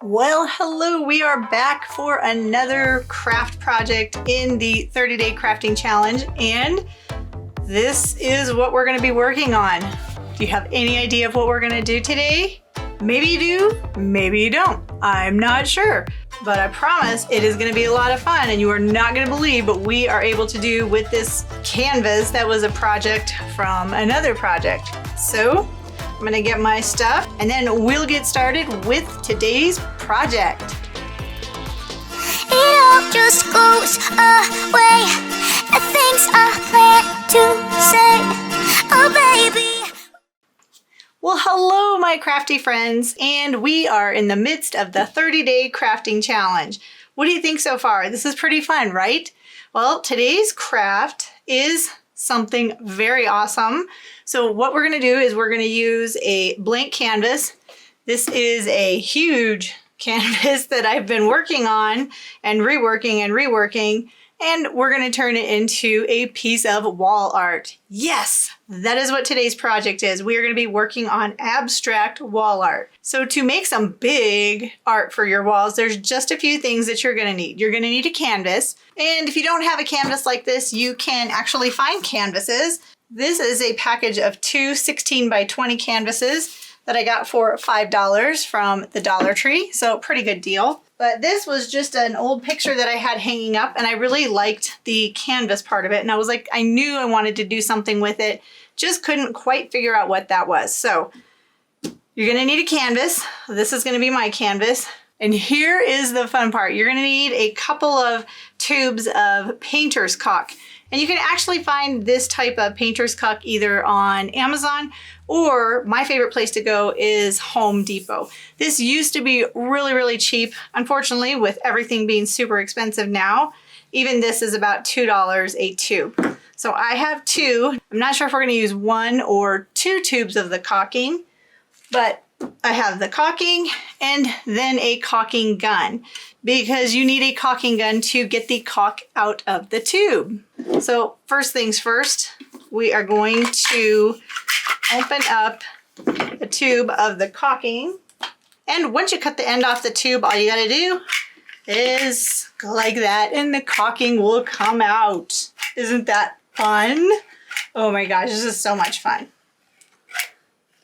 Well, hello, we are back for another craft project in the 30-day crafting challenge, and this is what we're going to be working on. Do you have any idea of what we're going to do today? Maybe you do, maybe you don't. I'm not sure, but I promise it is going to be a lot of fun, and you are not going to believe what we are able to do with this canvas that was a project from another project. So I'm gonna get my stuff and then we'll get started with today's project. It all just goes away. The things I plan to say, oh baby. Well, hello my crafty friends, and we are in the midst of the 30-day crafting challenge. What do you think so far? This is pretty fun, right? Well, today's craft is something very awesome. So what we're going to do is we're going to use a blank canvas. This is a huge canvas that I've been working on and reworking, and we're going to turn it into a piece of wall art. Yes, that is what today's project is. We are going to be working on abstract wall art. So to make some big art for your walls, there's just a few things that you're going to need. You're going to need a canvas. And if you don't have a canvas like this, you can actually find canvases. This is a package of two 16 by 20 canvases that I got for $5 from the Dollar Tree. So pretty good deal. But this was just an old picture that I had hanging up, and I really liked the canvas part of it. And I was like, I knew I wanted to do something with it. Just couldn't quite figure out what that was. So you're gonna need a canvas. This is gonna be my canvas. And here is the fun part. You're gonna need a couple of tubes of painter's caulk. And you can actually find this type of painter's caulk either on Amazon, or my favorite place to go is Home Depot. This used to be really, really cheap. Unfortunately, with everything being super expensive now, even this is about $2 a tube. So I have two. I'm not sure if we're gonna use one or two tubes of the caulking, but I have the caulking and then a caulking gun, because you need a caulking gun to get the caulk out of the tube. So first things first, we are going to open up a tube of the caulking. And once you cut the end off the tube, all you gotta do is go like that and the caulking will come out. Isn't that fun? Oh my gosh, this is so much fun.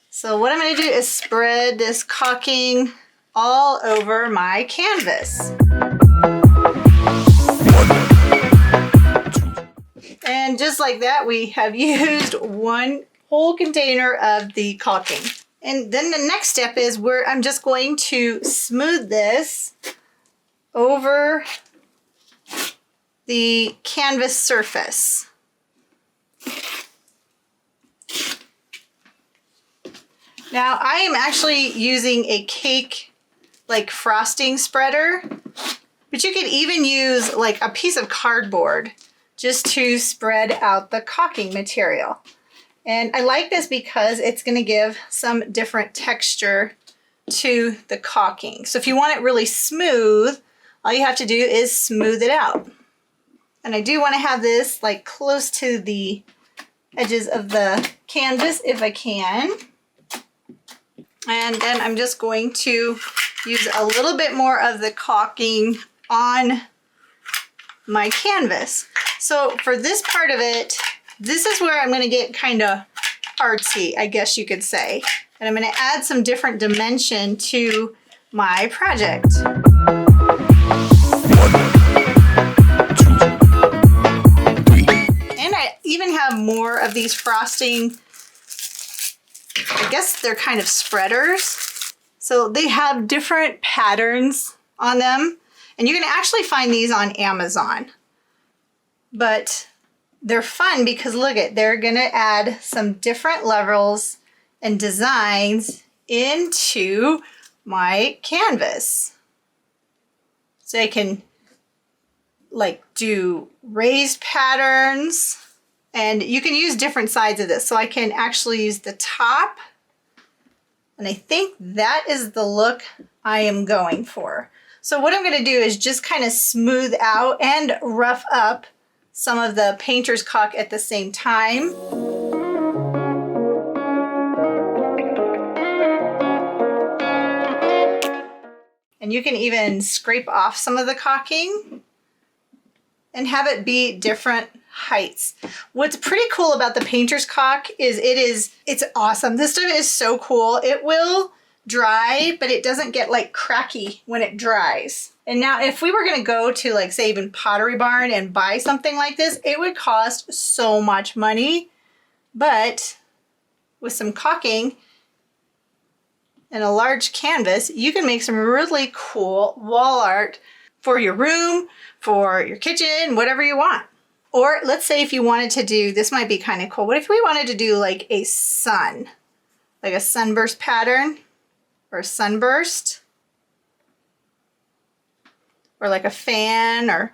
So what I'm going to do is spread this caulking all over my canvas. And just like that, we have used one whole container of the caulking. And then the next step is where I'm just going to smooth this over the canvas surface. Now I am actually using a cake like frosting spreader, but you could even use like a piece of cardboard just to spread out the caulking material. And I like this because it's going to give some different texture to the caulking. So if you want it really smooth, all you have to do is smooth it out. And I do want to have this like close to the edges of the canvas if I can. And then I'm just going to use a little bit more of the caulking on my canvas. So for this part of it, this is where I'm going to get kind of artsy, I guess you could say. And I'm going to add some different dimension to my project. And I even have more of these frosting, I guess they're kind of spreaders. So they have different patterns on them. And you can actually find these on Amazon. But they're fun because look at, they're gonna add some different levels and designs into my canvas. So I can like do raised patterns. And you can use different sides of this. So I can actually use the top. And I think that is the look I am going for. So what I'm going to do is just kind of smooth out and rough up some of the painter's caulk at the same time. And you can even scrape off some of the caulking and have it be different heights. What's pretty cool about the painter's caulk is it's awesome. This stuff is so cool. It will dry, but it doesn't get like cracky when it dries. And now if we were gonna go to like say even Pottery Barn and buy something like this, it would cost so much money. But with some caulking and a large canvas, you can make some really cool wall art for your room, for your kitchen, whatever you want. Or let's say if you wanted to do, this might be kind of cool. What if we wanted to do like a sun, like a sunburst pattern or a sunburst, or like a fan, or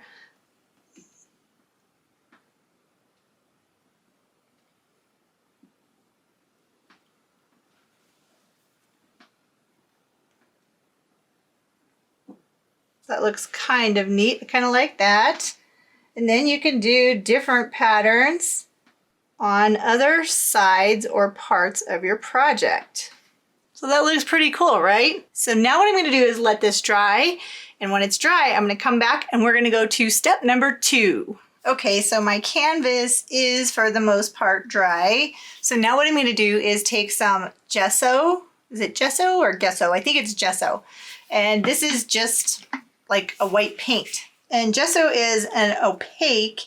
that looks kind of neat. I kind of like that. And then you can do different patterns on other sides or parts of your project. So that looks pretty cool, right? So now what I'm going to do is let this dry. And when it's dry, I'm going to come back and we're going to go to step number 2. Okay, so my canvas is for the most part dry. So now what I'm going to do is take some gesso. Is it gesso or gesso? I think it's gesso. And this is just like a white paint. And gesso is an opaque,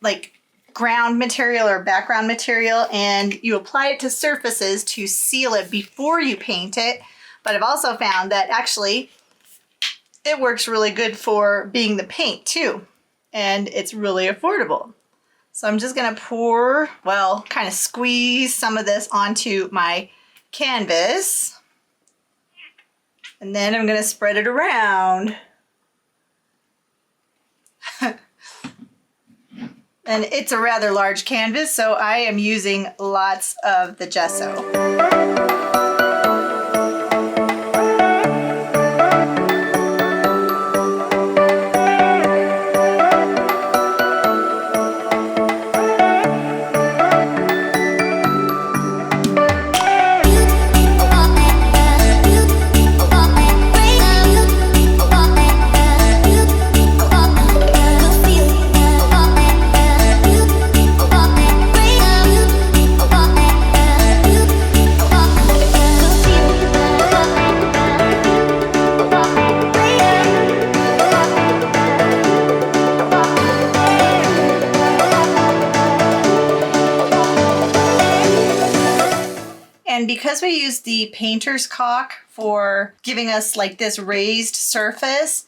like ground material or background material, and you apply it to surfaces to seal it before you paint it. But I've also found that actually it works really good for being the paint too. And it's really affordable. So I'm just gonna pour, well, kind of squeeze some of this onto my canvas. And then I'm gonna spread it around. And it's a rather large canvas, so I am using lots of the gesso. And because we use the painter's caulk for giving us like this raised surface,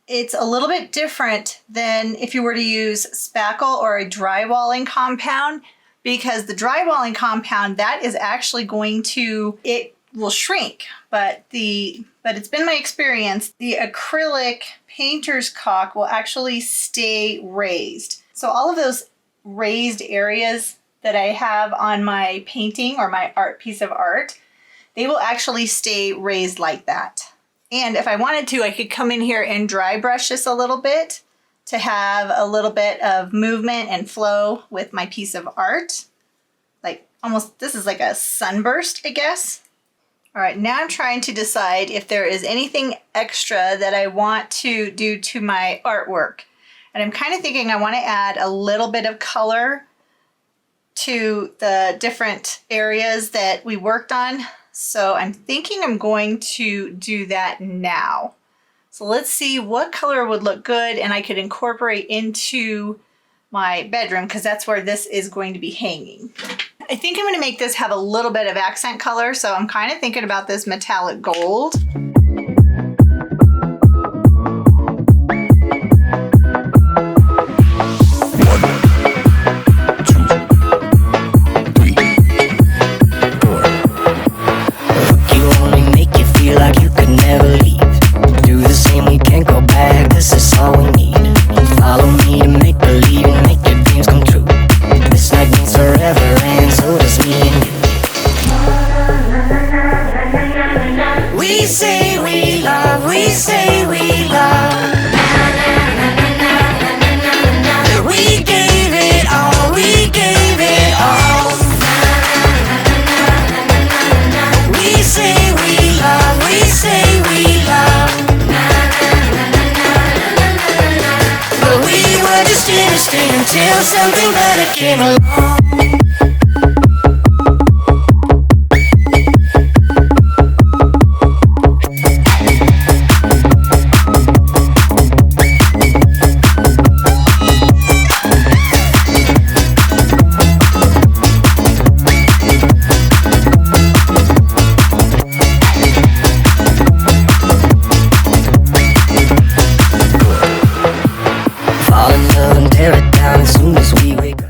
it's a little bit different than if you were to use spackle or a drywalling compound, because the drywalling compound, that is actually going to, it will shrink. But it's been my experience, the acrylic painter's caulk will actually stay raised. So all of those raised areas that I have on my painting or my art piece of art, they will actually stay raised like that. And if I wanted to, I could come in here and dry brush this a little bit to have a little bit of movement and flow with my piece of art. Like almost, this is like a sunburst, I guess. All right, now I'm trying to decide if there is anything extra that I want to do to my artwork. And I'm kind of thinking I want to add a little bit of color to the different areas that we worked on. So I'm thinking I'm going to do that now. So let's see what color would look good and I could incorporate into my bedroom, because that's where this is going to be hanging. I think I'm going to make this have a little bit of accent color. So I'm kind of thinking about this metallic gold. We say we love. stay until something better came along.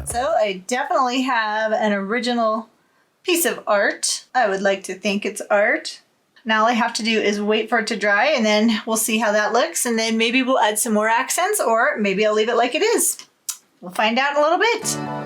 So I definitely have an original piece of art. I would like to think it's art. Now all I have to do is wait for it to dry, and then we'll see how that looks, and then maybe we'll add some more accents, or maybe I'll leave it like it is. We'll find out in a little bit.